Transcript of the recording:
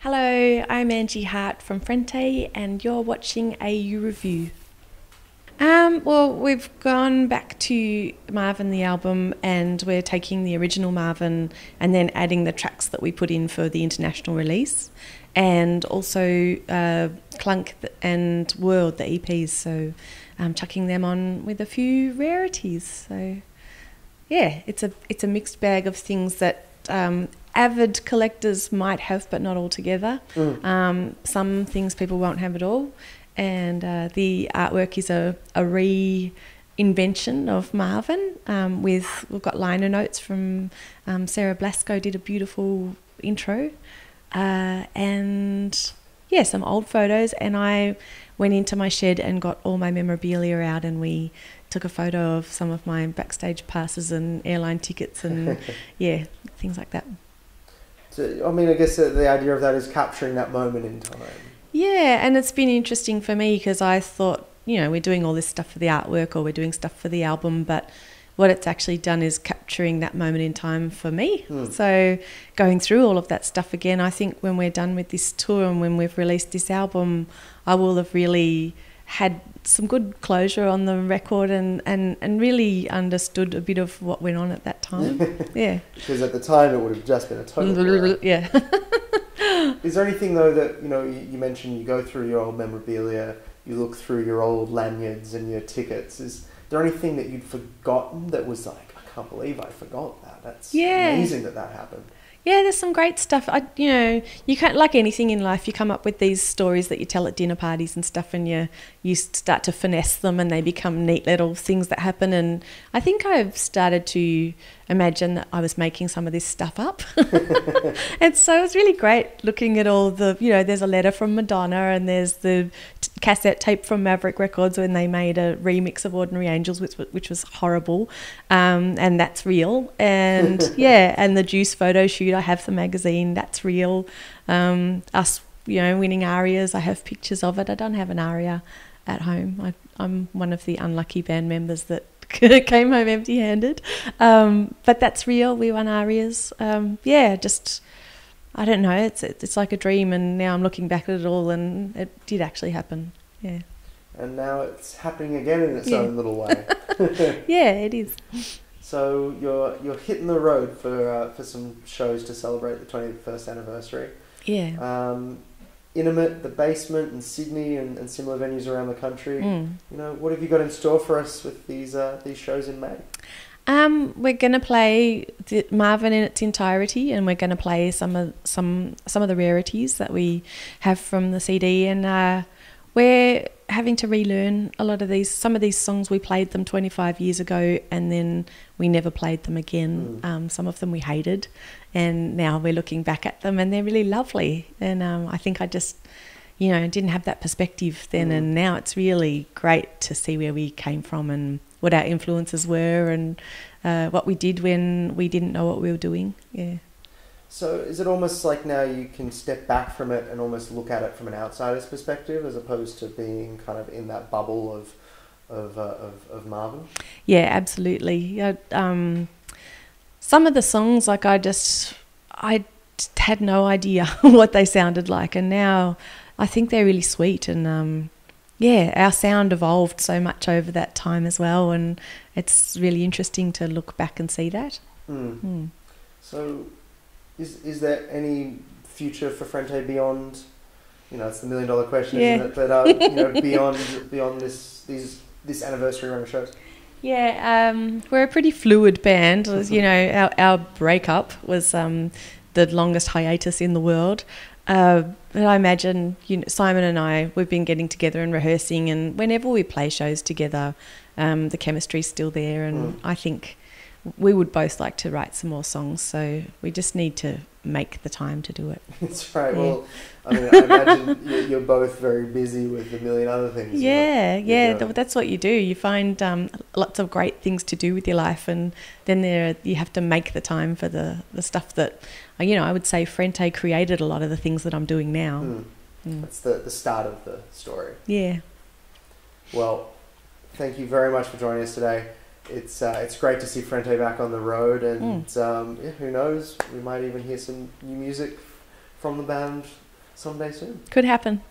Hello, I'm Angie Hart from Frente, and you're watching a review. Well, we've gone back to Marvin the Album, and we're taking the original Marvin and then adding the tracks that we put in for the international release, and also Clunk and World, the EPs. So chucking them on with a few rarities. So yeah, it's a mixed bag of things that avid collectors might have, but not all together. Some things people won't have at all. And the artwork is a reinvention of Marvin. We've got liner notes from Sarah Blasco, did a beautiful intro, and yeah, some old photos. And I went into my shed and got all my memorabilia out, and we took a photo of some of my backstage passes and airline tickets and yeah, things like that. So, I mean, I guess the idea of that is capturing that moment in time. Yeah, and it's been interesting for me because I thought, you know, we're doing all this stuff for the artwork or we're doing stuff for the album, but what it's actually done is capturing that moment in time for me. So going through all of that stuff again, I think when we're done with this tour and when we've released this album, I will have really had some good closure on the record and really understood a bit of what went on at that time. Yeah. Because at the time it would have just been a total blur. Yeah. Is there anything though that, you know, you mentioned you go through your old memorabilia, you look through your old lanyards and your tickets. Is there anything that you'd forgotten that was like, I can't believe I forgot that. That's amazing that happened. Yeah, there's some great stuff. You know, you can't, like anything in life, you come up with these stories that you tell at dinner parties and stuff, and you start to finesse them and they become neat little things that happen. And I think I've started to imagine that I was making some of this stuff up. And so it was really great looking at all the, you know, there's a letter from Madonna and there's the cassette tape from Maverick Records when they made a remix of Ordinary Angels, which was horrible, and that's real. And yeah, and the Juice photo shoot, I have the magazine, that's real. Us, you know, winning arias, I have pictures of it. I don't have an aria at home. I'm one of the unlucky band members that came home empty-handed, but that's real. We won arias. Yeah, just, I don't know, it's like a dream, and now I'm looking back at it all and it did actually happen. Yeah. And now it's happening again in its own little way. Yeah, it is. So you're hitting the road for some shows to celebrate the 21st anniversary. Yeah. Intimate, the Basement in Sydney and similar venues around the country. You know, what have you got in store for us with these shows in May? We're going to play Marvin in its entirety, and we're going to play some of the rarities that we have from the CD, and we're having to relearn a lot of these. Some of these songs we played them 25 years ago and then we never played them again. Some of them we hated, and now we're looking back at them and they're really lovely. And I think I just, you know, didn't have that perspective then, and now it's really great to see where we came from and what our influences were and what we did when we didn't know what we were doing. Yeah. So is it almost like now you can step back from it and almost look at it from an outsider's perspective as opposed to being kind of in that bubble of Marvin? Yeah, absolutely. Some of the songs, like I had no idea what they sounded like, and now I think they're really sweet. And yeah, our sound evolved so much over that time as well, and it's really interesting to look back and see that. So is there any future for Frente beyond, you know, it's the $1 million question, isn't it? But you know, beyond this anniversary run of shows? Yeah, we're a pretty fluid band. You know, our breakup was the longest hiatus in the world. But I imagine, you know, Simon and I, we've been getting together and rehearsing, and whenever we play shows together, the chemistry's still there, and I think we would both like to write some more songs, so we just need to make the time to do it. That's right. Yeah. Well, I mean, I imagine you're both very busy with a million other things. Yeah. That's what you do. You find lots of great things to do with your life, and then you have to make the time for the stuff that, you know, I would say Frente created a lot of the things that I'm doing now. That's the start of the story. Yeah. Well, thank you very much for joining us today. It's great to see Frente back on the road, and yeah, who knows, we might even hear some new music from the band someday soon. Could happen.